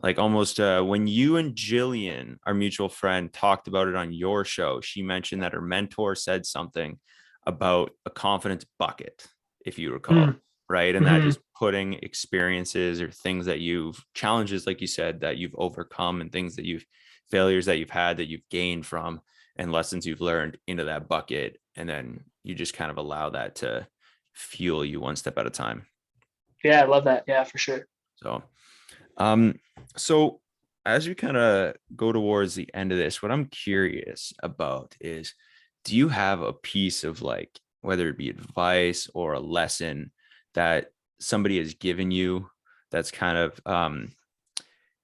like almost when you and Jillian, our mutual friend, talked about it on your show, she mentioned that her mentor said something about a confidence bucket, if you recall, right? And that Mm-hmm. just putting experiences or things that you've challenges, like you said, that you've overcome, and things that you've failures that you've had that you've gained from, and lessons you've learned into that bucket. And then you just kind of allow that to fuel you one step at a time. Yeah, I love that. Yeah, for sure. So, um, so as we kind of go towards the end of this, what I'm curious about is, do you have a piece of, like, whether it be advice or a lesson that somebody has given you that's kind of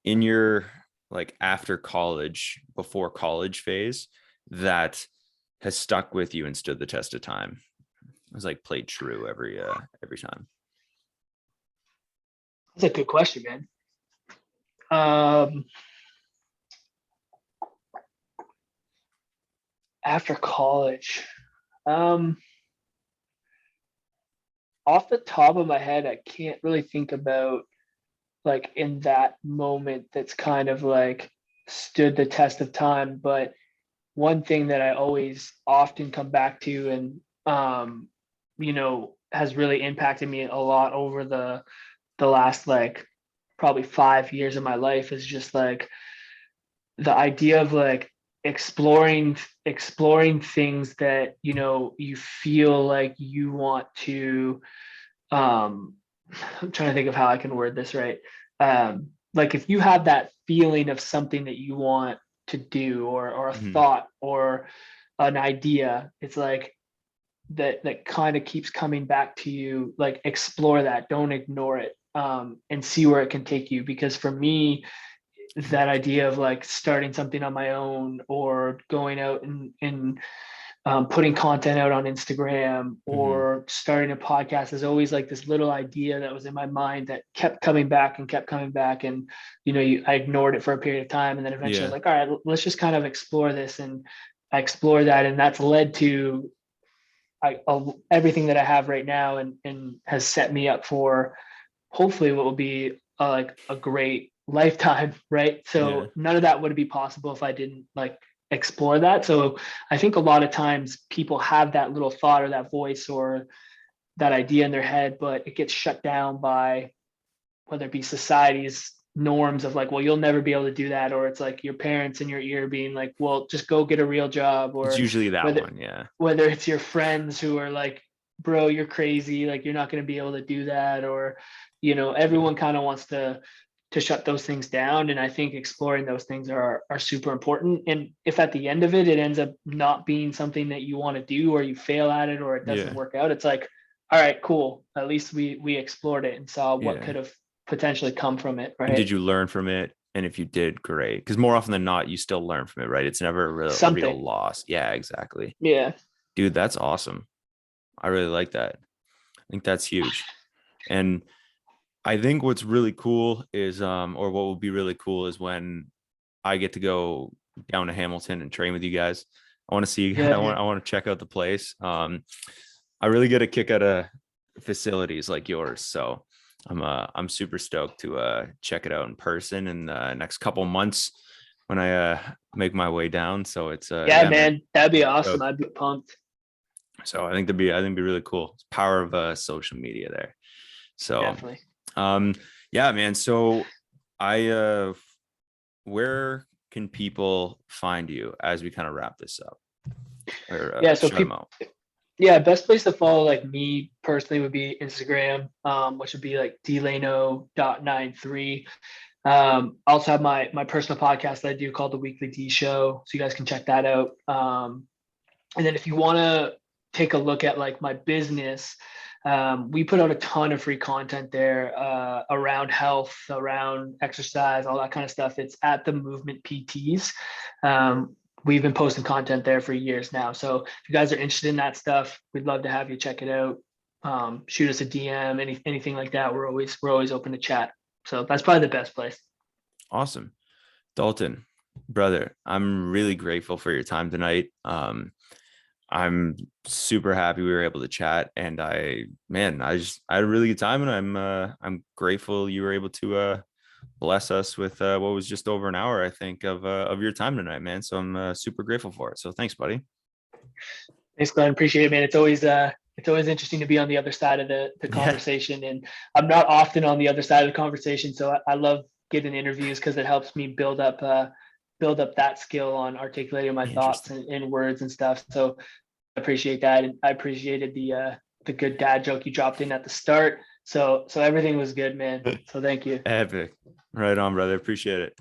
in your, like, after college, before college phase, that has stuck with you and stood the test of time? It's like played true every time. That's a good question, man. After college, off the top of my head, I can't really think about like in that moment that's kind of like stood the test of time. But one thing that I always often come back to, and has really impacted me a lot over the last like probably 5 years of my life, is just like the idea of like exploring things that you feel like you want to. I'm trying to think of how I can word this right. Like if you have that feeling of something that you want to do, or a Mhm. thought or an idea, it's like that kind of keeps coming back to you. Like explore that, don't ignore it, and see where it can take you. Because for me, that idea of like starting something on my own, or going out and putting content out on Instagram, Mhm. or starting a podcast, is always like this little idea that was in my mind that kept coming back and kept coming back. And, I ignored it for a period of time. And then eventually I was Yeah. like, all right, let's just kind of explore this. And I explore that. And that's led to everything that I have right now, and has set me up for hopefully what will be like a great lifetime, right? Yeah. So none of that would be possible if I didn't like explore that. So I think a lot of times people have that little thought or that voice or that idea in their head, but it gets shut down by whether it be society's norms of like, well, you'll never be able to do that, or it's like your parents in your ear being like, well, just go get a real job, It's or usually that whether one. Yeah. whether it's your friends who are like, bro, you're crazy, like you're not going to be able to do that, or Yeah. everyone kind of wants to shut those things down. And I think exploring those things are super important. And if at the end of it ends up not being something that you want to do, or you fail at it, or it doesn't Yeah. work out, it's like, all right, cool, at least we explored it and saw what Yeah. could have potentially come from it, And right? did you learn from it? And if you did, great. Because more often than not, you still learn from it, right? It's never a Something. real loss. Yeah, exactly. Yeah. Dude, that's awesome. I really like that. I think that's huge. And I think what's really cool is, or what will be really cool is when I get to go down to Hamilton and train with you guys. I want to see, Yeah, man. I want to check out the place. I really get a kick out of facilities like yours. So I'm super stoked to check it out in person in the next couple months when I make my way down. So it's Yeah, yeah, man. man, that'd be So, awesome. I'd be pumped. so I think it'd be really cool. It's power of social media there. So Definitely. um yeah, man. So I where can people find you as we kind of wrap this up, or Yeah, so shut them people, out? yeah, best place to follow like me personally would be Instagram, which would be like dlano.93. I also have my personal podcast that I do called the Weekly D Show, so you guys can check that out. And then if you want to take a look at like my business, we put out a ton of free content there, around health, around exercise, all that kind of stuff. It's at the Movement PTs. we've been posting content there for years now. So if you guys are interested in that stuff, we'd love to have you check it out. Shoot us a DM, anything like that. We're always open to chat. So that's probably the best place. Awesome. Dalton, brother, I'm really grateful for your time tonight. I'm super happy we were able to chat, and I had a really good time, and I'm grateful you were able to bless us with what was just over an hour, I think, of your time tonight, man. So I'm super grateful for it. So thanks, buddy. Thanks, Glenn. Appreciate it, man. It's always interesting to be on the other side of the conversation, and I'm not often on the other side of the conversation, so I love getting interviews because it helps me build up that skill on articulating my thoughts and words and stuff. So I appreciate that, and I appreciated the good dad joke you dropped in at the start. So everything was good, man. So thank you. Epic. Right on, brother. Appreciate it.